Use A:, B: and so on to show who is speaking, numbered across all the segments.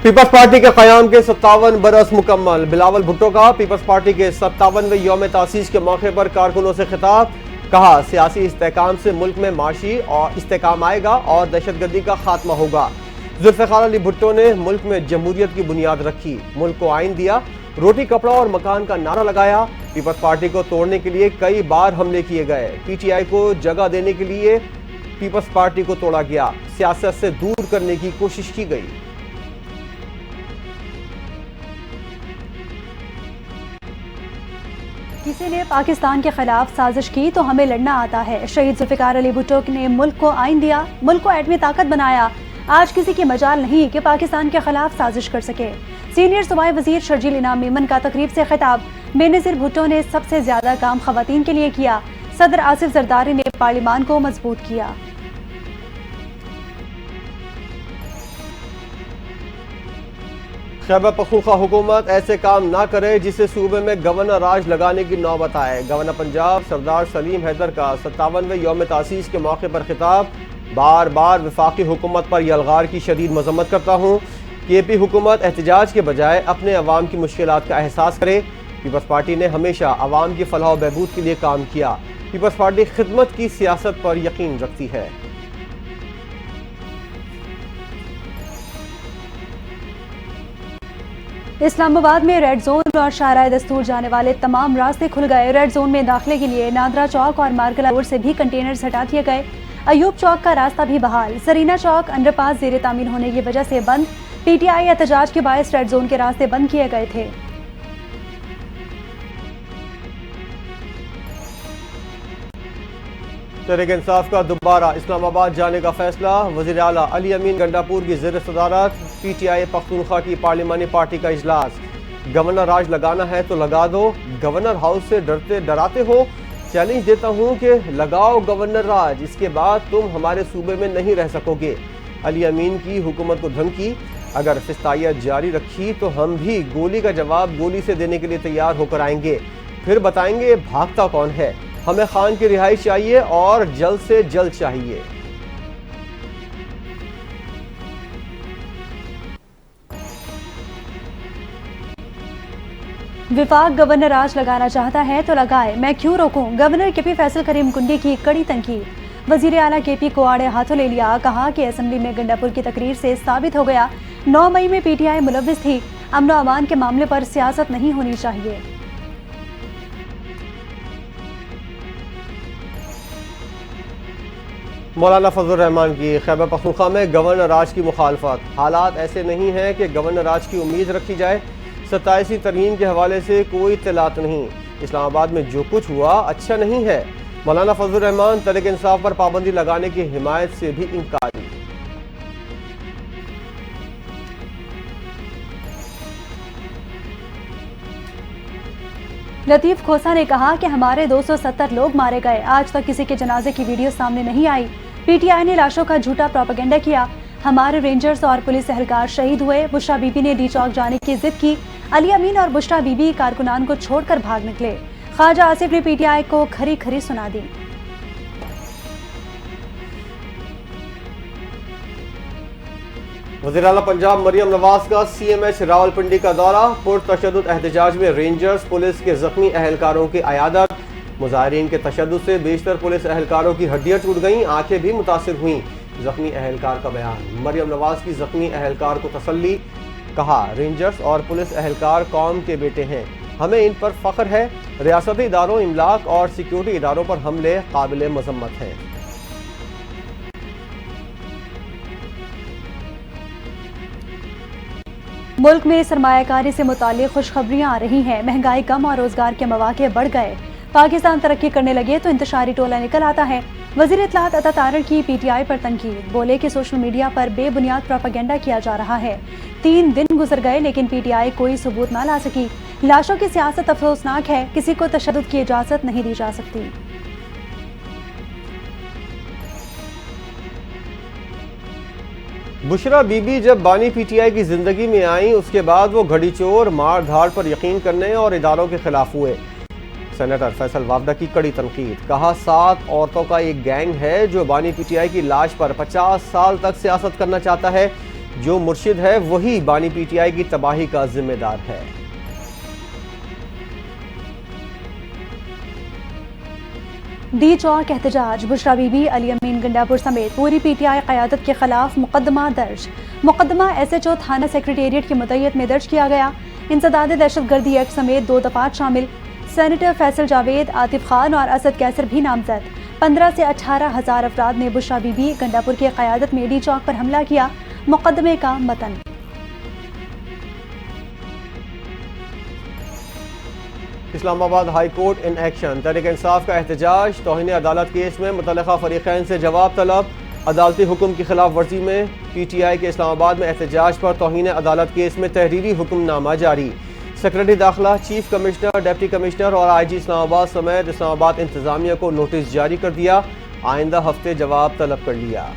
A: Peoples party के क़याम के 57 बरस मुकम्मल। बिलावल भुट्टो का पीपल्स पार्टी के 57वें यौम तासीस के मौके पर कारकुनों से खिताब। कहा, सियासी इस्तेहकाम से मुल्क में माशी और इस्तेहकाम आएगा और दहशतगर्दी का खात्मा होगा। जुल्फ़िकार अली भुट्टो ने मुल्क में जमहूरियत की बुनियाद रखी, मुल्क को आइन दिया, रोटी कपड़ा और मकान का नारा लगाया। पीपल्स पार्टी को तोड़ने के लिए कई बार हमले किए गए। PTI को जगह देने के लिए पीपल्स पार्टी को तोड़ा गया, सियासत से दूर करने की कोशिश की गई।
B: किसी ने पाकिस्तान के खिलाफ साजिश की तो हमें लड़ना आता है। शहीद जुल्फ़िकार अली भुट्टो ने मुल्क को आइन दिया, मुल्क को एटमी ताकत बनाया। आज किसी की मजाल नहीं कि पाकिस्तान के खिलाफ साजिश कर सके। सीनियर सूबाई वजीर शर्जील इनाम मेमन का तकरीब से खिताब। बेनज़ीर भुट्टो ने सबसे ज्यादा काम खवातीन के लिए किया। सदर आसिफ जरदारी ने पार्लिमान को मजबूत किया।
A: खैबर पख्तूनख्वा हुकूमत ऐसे काम ना करे जिससे सूबे में गवर्नर राज लगाने की नौबत आए। गवर्नर पंजाब सरदार सलीम हैदर का 57वें यौम तासीस के मौके पर खिताब। बार बार वफाकी हुकूमत पर यलगार की शदीद मजम्मत करता हूँ। KP हुकूमत एहतजाज के बजाय अपने अवाम की मुश्किलात का एहसास करे। पीपल्स पार्टी ने हमेशा अवाम की फलाह व बहबूद के लिए काम किया। पीपल्स पार्टी खिदमत की सियासत पर यकीन रखती है।
B: इस्लामाबाद में रेड जोन और शाहराह दस्तूर जाने वाले तमाम रास्ते खुल गए। रेड जोन में दाखिले के लिए नादरा चौक और मार्कला रोड से भी कंटेनर्स हटा दिए गए। अयूब चौक का रास्ता भी बहाल। सरीना चौक अंडरपास ज़ेरे तामीर होने की वजह से बंद। PTI एहतजाज के बायस रेड जोन के रास्ते बंद किए गए थे।
A: तहरीक इंसाफ का दोबारा इस्लामाबाद जाने का फैसला। वज़ीर आला अली अमीन गंडापुर की ज़ेर सदारत PTI पख्तूनख्वा की पार्लिमानी पार्टी का इजलास। गवर्नर राज लगाना है तो लगा दो, गवर्नर हाउस से डराते हो। चैलेंज देता हूं कि लगाओ गवर्नर राज, इसके बाद तुम हमारे सूबे में नहीं रह सकोगे। अली अमीन की हुकूमत को धमकी। अगर फिस्तायत जारी रखी तो हम भी गोली का जवाब गोली से देने के लिए तैयार होकर आएंगे, फिर बताएंगे भागता कौन है। हमें खान की रिहाई चाहिए और जल्द से जल्द चाहिए।
B: विफाक गवर्नर राज लगाना चाहता है तो लगाए, मैं क्यों रोकूं। गवर्नर KP फैसल करीम कुंडी की कड़ी तनकीद। वजीर आला KP को आड़े हाथों ले लिया। कहा कि असेंबली में गंडापुर की तकरीर से साबित हो गया 9 मई में PTI मुलव्विस थी। अमन व अमान के मामले पर सियासत नहीं होनी चाहिए।
A: मौलाना फजल रहमान की खैबर पख्तूनख्वा में गवर्नर राज की मुखालफत। हालात ऐसे नहीं हैं कि गवर्नर राज की उम्मीद रखी जाए। 27वीं तरमीम के हवाले से कोई इत्तलात नहीं। इस्लामाबाद में जो कुछ हुआ अच्छा नहीं है। मौलाना फजल रहमान तहरीक इंसाफ पर पाबंदी लगाने की हिमायत से भी इनकारी।
B: लतीफ खोसा ने कहा कि हमारे 270 लोग मारे गए, आज तक किसी के जनाजे की वीडियो सामने नहीं आई। PTI ने लाशों का झूठा प्रोपेगेंडा किया। हमारे रेंजर्स और पुलिस एहलकार शहीद हुए। बुशरा बीबी ने डी चौक जाने की जिद की। अली अमीन और बुशरा बीबी कारकुनान को छोड़कर भाग निकले। ख्वाजा आसिफ ने PTI को खरी खरी सुना दी।
A: वज़ीर आला पंजाब मरियम नवाज का CMH रावलपिंडी का दौरा। पुरतशद्दुद एहतजाज में रेंजर्स पुलिस के जख्मी एहलकारों की अयादत। मुजाहिरीन के तशद्दुद से बेशतर पुलिस एहलकारों की हड्डियां टूट गईं, आंखें भी मुतासिर हुईं। जख्मी एहलकार का बयान। मरियम नवाज की जख्मी एहलकार को तसल्ली। कहा, रेंजर्स और पुलिस एहलकार कौम के बेटे हैं, हमें इन पर फख्र है। रियासती इदारों, इमलाक और सिक्योरिटी इदारों पर हमले काबिल मजम्मत हैं।
B: मुल्क में सरमायाकारी से मुताल्लिक खुशखबरियां आ रही हैं। महंगाई कम और रोजगार के मौके बढ़ गए। पाकिस्तान तरक्की करने लगे तो इंतशारी टोला निकल आता है। वजीर इत्तलात अता तारड़ की PTI पर तनकीद। बोले कि सोशल मीडिया पर बेबुनियाद प्रोपेगेंडा किया जा रहा है। 3 दिन गुजर गए लेकिन PTI कोई सबूत ना ला सकी। लाशों की सियासत अफसोसनाक है, किसी को तशद्दुद की इजाजत नहीं दी जा सकती।
A: बुशरा बीबी जब बानी PTI की जिंदगी में आई, उसके बाद वो घड़ी चोर, मार धाड़ पर यकीन करने और इदारों के खिलाफ हुए। सेनेटर फैसल वावदा की कड़ी तनकीद। कहा, 7 औरतों का एक गैंग है जो बानी PTI की लाश पर 50 साल तक सियासत करना चाहता है। जो मुर्शिद है वही बानी पीटीआई की तबाही का जिम्मेदार है।
B: डी चौक एहतजाज, बुशरा बीबी, अली अमीन गंडापुर समेत पूरी पीटीआई क़यादत के खिलाफ मुकदमा दर्ज। मुकदमा SHO थाना सेक्रेटेरिएट की मुद्दत में दर्ज किया गया। इंसदाद दहशतगर्दी एक्ट समेत 2 दफात शामिल। सेनेटर फैसल जावेद, आतिफ खान और असद कैसर भी नामजद। 15 से 18,000 अफराद ने बुशरा बीबी गंडापुर की क़यादत में डी चौक पर हमला किया। मुकदमे का मतन।
A: Islamabad high court in action, Tehreek Insaf का एहतजाज, तौहीन अदालत केस में मुतल्लिका फरीक़ैन से जवाब तलब। अदालती हुक्म की खिलाफ वर्जी में PTI के इस्लामाबाद में एहतजाज पर तौहीन अदालत केस में तहरीरी हुक्मनामा जारी। सेक्रेटरी दाखिला, चीफ कमिश्नर, डिप्टी कमिश्नर और IG इस्लामाबाद समेत इस्लामाबाद इंतजामिया को नोटिस जारी कर दिया। आइंदा हफ्ते जवाब तलब कर लिया।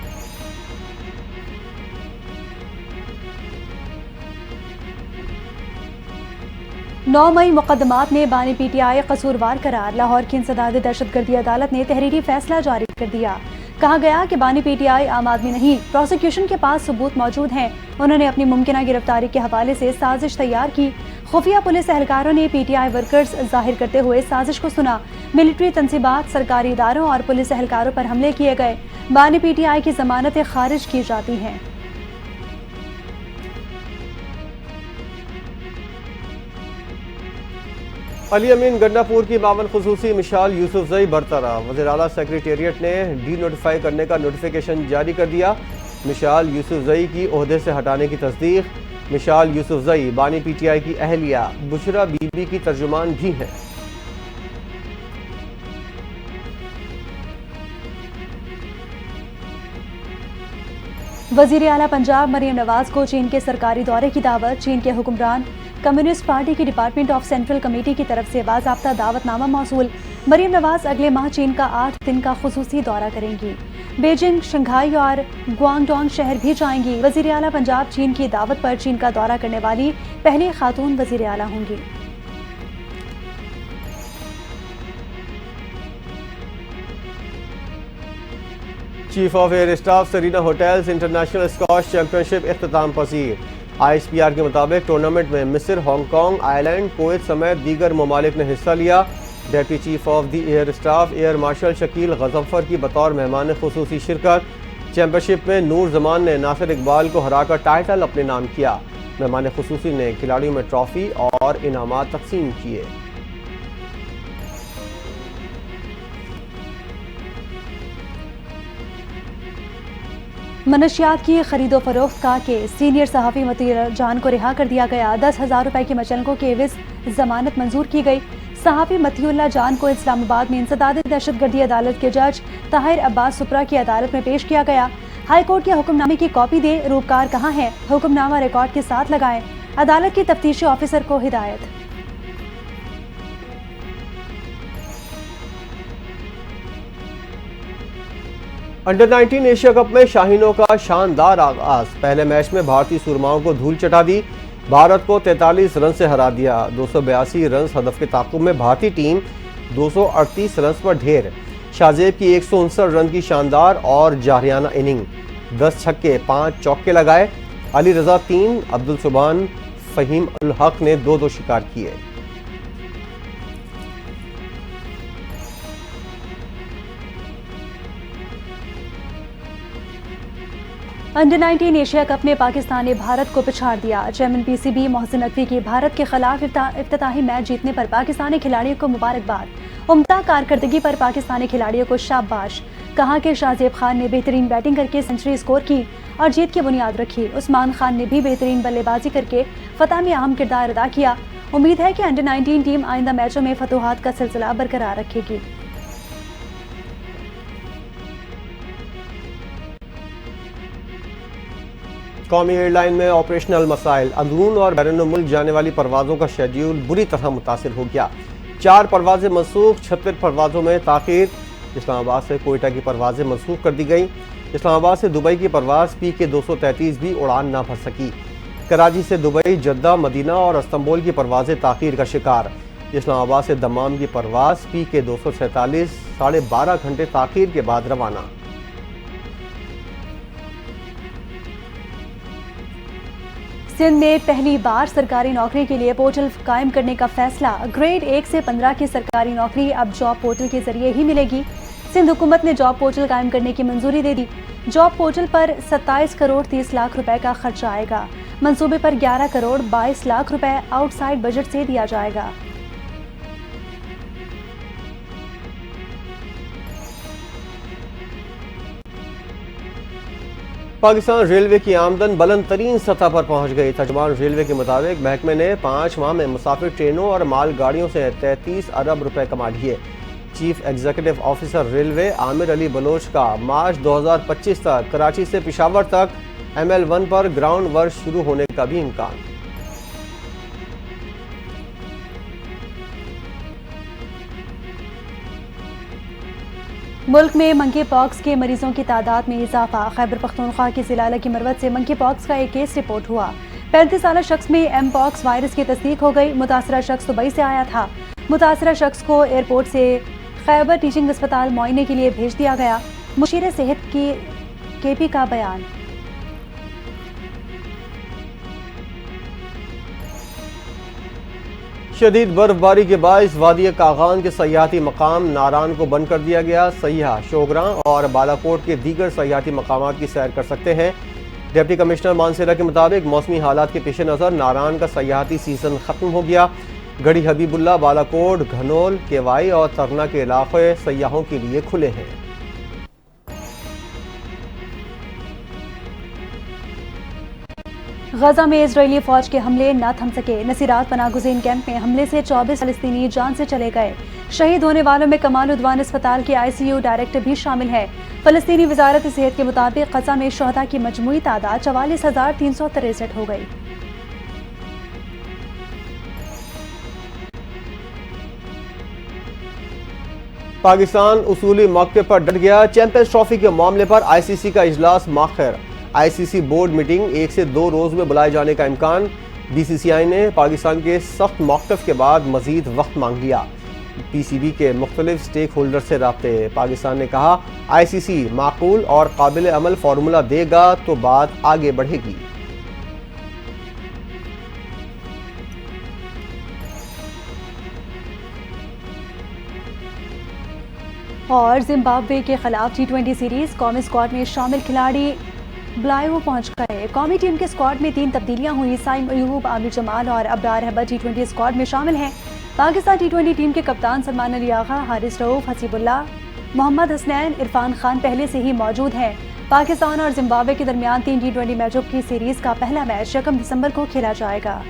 B: नौ मई मुकदमात में बानी PTI कसूरवार करार। लाहौर की इंसदाद दहशतगर्दी अदालत ने तहरीरी फैसला जारी कर दिया। कहा गया कि बानी PTI आम आदमी नहीं, प्रोसिक्यूशन के पास सबूत मौजूद हैं। उन्होंने अपनी मुमकिना गिरफ्तारी के हवाले से साजिश तैयार की। खुफिया पुलिस एहलकारों ने PTI वर्कर्स जाहिर करते हुए साजिश को सुना। मिलिट्री तंसीबात, सरकारी इदारों और पुलिस एहलकारों पर हमले किए गए। बानी PTI की जमानतें खारिज की जाती हैं।
A: अली अमीन गंडापुर की मावन खुसूसी मिशाल यूसुफजई बरतरफ। वज़ीर आला सेक्रेटेरिएट ने डी नोटिफाई करने का नोटिफिकेशन जारी कर दिया। मिशाल यूसुफजई की ओहदे से हटाने की तस्दीक। मिशाल यूसुफजई बानी PTI की अहलिया बुशरा बीबी की तर्जुमान भी हैं।
B: वज़ीर आला पंजाब मरियम नवाज को चीन के सरकारी दौरे की दावत। चीन के हुक्मरान कम्युनिस्ट पार्टी की डिपार्टमेंट ऑफ सेंट्रल कमेटी की तरफ से बाज़ाब्ता दावतनामा मौसूल। मरियम नवाज अगले माह चीन का 8 दिन का खुसूसी दौरा करेंगी। बीजिंग, शंघाई और ग्वांगडोंग शहर भी जाएंगी। वज़ीर आला पंजाब चीन की दावत पर चीन का दौरा करने वाली पहली खातून वज़ीर आला होंगी।
A: Chief of air staff Serena hotels international squash championship इख्तिताम पजीर। ISPR के मुताबिक टूर्नामेंट में मिस्र, हांगकांग, आयरलैंड, कुवैत समेत दीगर ममालिक ने हिस्सा लिया। Deputy chief of the air staff air marshal Shakeel Ghazanfar की बतौर मेहमान खुसूसी शिरकत। चैंपियनशिप में नूर जमान ने नासिर इकबाल को हराकर टाइटल अपने नाम किया। मेहमान खुसूसी ने खिलाड़ियों में ट्रॉफी और इनामात तकसीम किए।
B: मनशियात की खरीदो फरोख्त का केस। सीनियर सहाफ़ी मतीउल्लाह जान को रिहा कर दिया गया। 10,000 रुपए की मचलकों के एवज जमानत मंजूर की गई। सहाफ़ी मतीउल्लाह जान को इस्लामाबाद में इंसदाद दहशतगर्दी अदालत के जज ताहिर अब्बास सुपरा की अदालत में पेश किया गया। हाई कोर्ट के हुक्मनामे की कॉपी दे, रूपकार कहाँ है, हुक्मनामा रिकॉर्ड के साथ लगाएं। अदालत की तफ्तीशी ऑफिसर को हिदायत।
A: अंडर 19 एशिया कप में शाहीनों का शानदार आगाज। पहले मैच में भारतीय सुरमाओं को धूल चटा दी। भारत को 43 रन से हरा दिया। 282 रन हदफ के ताक़ुब में भारतीय टीम 238 रन पर ढेर। शाहजेब की 159 रन की शानदार और जारियाना इनिंग। 10 छक्के 5 चौके लगाए। अली रजा 3, अब्दुल सुबान, फ़हीम उल हक ने 2-2 शिकार किए।
B: अंडर 19 एशिया कप में पाकिस्तान ने भारत को पिछाड़ दिया। चेयरमैन PCB मोहसिन नकवी की भारत के खिलाफ इफ्तिताही मैच जीतने पर पाकिस्तानी खिलाड़ियों को मुबारकबाद। उम्दा कारकर्दगी पर पाकिस्तानी खिलाड़ियों को शाबाश। कहा कि शाहजेब खान ने बेहतरीन बैटिंग करके सेंचुरी स्कोर की और जीत की बुनियाद रखी। उस्मान खान ने भी बेहतरीन बल्लेबाजी करके फतह में अहम किरदार अदा किया। उम्मीद है कि अंडर 19 टीम आइंदा मैचों में फतूहात का सिलसिला बरकरार रखेगी।
A: कौमी एयरलाइन में ऑपरेशनल मसाइल। अंदरून और बैरून मुल्क जाने वाली परवाज़ों का शेड्यूल बुरी तरह मुतासिर हो गया। 4 परवाज़ें मनसूख, 36 परवाज़ों में ताख़ीर। इस्लामाबाद से कोयटा की परवाज़ें मनसूख कर दी गई। इस्लामाबाद से दुबई की परवाज़ PK 233 भी उड़ान ना भर सकी। कराची से दुबई, जद्दा, मदीना और इस्तांबुल की परवाज़ें ताख़ीर का शिकार। इस्लामाबाद से दमाम की परवाज़ PK 247 12.5 घंटे ताख़ीर के बाद रवाना।
B: सिंध में पहली बार सरकारी नौकरी के लिए पोर्टल कायम करने का फैसला। ग्रेड 1 से 15 की सरकारी नौकरी अब जॉब पोर्टल के जरिए ही मिलेगी। सिंध हुकूमत ने जॉब पोर्टल कायम करने की मंजूरी दे दी। जॉब पोर्टल पर 27 करोड़ 30 लाख रुपए का खर्चा आएगा। मंसूबे पर 11 करोड़ 22 लाख रुपए आउटसाइड बजट से दिया जाएगा।
A: पाकिस्तान रेलवे की आमदन बुलंद तरीन सतह पर पहुंच गई। तर्जुमान रेलवे के मुताबिक महकमे ने 5 माह में मुसाफिर ट्रेनों और माल गाड़ियों से 33 अरब रुपए कमा लिए। Chief executive officer railway Aamir Ali Baloch का मार्च 2025 तक कराची से पेशावर तक ML1 पर ग्राउंड वर्क शुरू होने का भी इम्कान।
B: मुल्क में मंकी पॉक्स के मरीजों की तादाद में इजाफा। खैबर पख्तूनख्वा की जिला की मरवत से मंकी पॉक्स का एक केस रिपोर्ट हुआ। 35 साल शख्स में M-Pox वायरस की तस्दीक हो गई। मुतासरा शख्स दुबई से आया था। मुतासरा शख्स को एयरपोर्ट से खैबर टीचिंग अस्पताल मुआयने के लिए भेज दिया गया। मुशीर सेहत की KP का बयान।
A: शदीद बर्फबारी के बायस वादी कागान के सयाहती मकाम नारान को बंद कर दिया गया। सयाह शोगरा और बालाकोट के दीगर सयाहती मकामात की सैर कर सकते हैं। डिप्टी कमिश्नर मानसेरा के मुताबिक मौसमी हालात के पेश नज़र नारान का सयाहती सीजन खत्म हो गया। गढ़ी हबीबुल्ला, बालाकोट, घनौल, केवाई और तरना के इलाके सयाहों के लिए खुले हैं।
B: गजा में इजरायली फौज के हमले न थम सके। नसीरात पनागुज़ीन कैंप में हमले से 24 फलस्तीनी जान से चले गए। शहीद होने वालों में कमाल उद्वान अस्पताल के ICU डायरेक्टर भी शामिल है। फलस्तीनी वजारत सेहत के मुताबिक गजा में शहदा की मजमूई तादाद 44,363 हो गई।
A: पाकिस्तान उसूली मौके पर डट गया। चैंपियंस ट्रॉफी के मामले पर ICC का इजलास माखिर। ICC बोर्ड मीटिंग 1 से 2 रोज में बुलाए जाने का इम्कान। BCCI ने पाकिस्तान के सख्त मौक़िफ़ के बाद मजीद वक्त मांग लिया। PCB के मुख्तलिफ स्टेक होल्डर से राब्ते। पाकिस्तान ने कहा ICC माकूल और काबिल अमल फार्मूला देगा तो बात आगे बढ़ेगी।
B: और जिम्बाब्वे के खिलाफ T20 सीरीज कौमी स्क्वाड में शामिल खिलाड़ी ब्लायो पहुंच गए। कौमी टीम के स्क्वाड में 3 तब्दीलियां हुई। साइम अयूब, आमिर जमाल और अब्रार अहमद T20 स्क्वाड में शामिल हैं। पाकिस्तान T20 टीम के कप्तान सलमान अली आगा, हारिस रऊफ, हसीबुल्लाह, मोहम्मद हसनैन, इरफान खान पहले से ही मौजूद हैं। पाकिस्तान और जिम्बाब्वे के दरमियान 3 T20 मैचों की सीरीज का पहला मैच 1 दिसंबर को खेला जाएगा।